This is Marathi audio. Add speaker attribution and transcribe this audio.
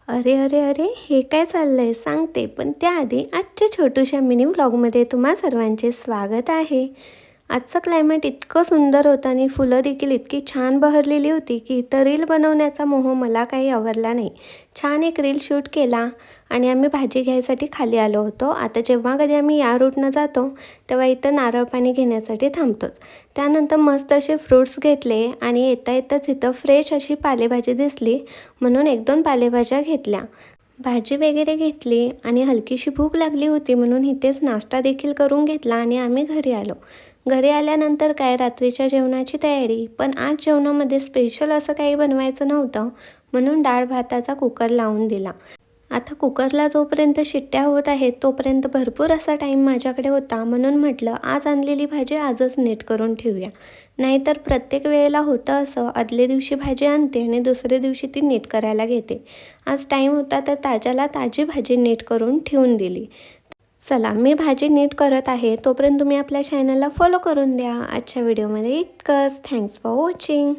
Speaker 1: अरे अरे अरे, हे काय चाललंय सांगते, पण त्याआधी आजच्या छोट्याशा मिनी व्लॉगमध्ये तुम्हा सर्वांचे स्वागत आहे. आजचं क्लायमेट इतकं सुंदर होतं आणि फुलं देखील इतकी छान बहरलेली होती की इथं रील बनवण्याचा मोह मला काही आवरला नाही. छान एक रील शूट केला आणि आम्ही भाजी घ्यायसाठी खाली आलो होतो. आता जेव्हा कधी आम्ही या रूटनं जातो तेव्हा इथं नारळ पाणी घेण्यासाठी थांबतोच. त्यानंतर मस्त असे फ्रूट्स घेतले आणि येता येताच इथं फ्रेश अशी पालेभाजी दिसली म्हणून 1-2 पालेभाज्या घेतल्या. भाजी वगैरे घेतली आणि हलकीशी भूक लागली होती म्हणून इथेच नाश्ता देखील करून घेतला आणि आम्ही घरी आलो. घरी आल्यानंतर काय रात्रीच्या जेवणाची तयारी. पण आज जेवणामध्ये स्पेशल असं काही बनवायचं नव्हतं म्हणून डाळ भाताचा कुकर लावून दिला. आता कुकरला जोपर्यंत शिट्ट्या होत आहेत तोपर्यंत भरपूर असा टाईम माझ्याकडे होता म्हणून म्हटलं आज आणलेली भाजी आजच नीट करून ठेवूया. नाहीतर प्रत्येक वेळेला होतं असं, आदल्या दिवशी भाजी आणते आणि दुसऱ्या दिवशी ती नीट करायला घेते. आज टाईम होता तर ताज्याला ताजी भाजी नीट करून ठेवून दिली. चला, मी भाजी नीट करत आहे तोपर्यंत तुम्ही आपल्या चॅनलला फॉलो करून द्या. आजच्या व्हिडिओमध्ये इतकंच. Thanks for watching.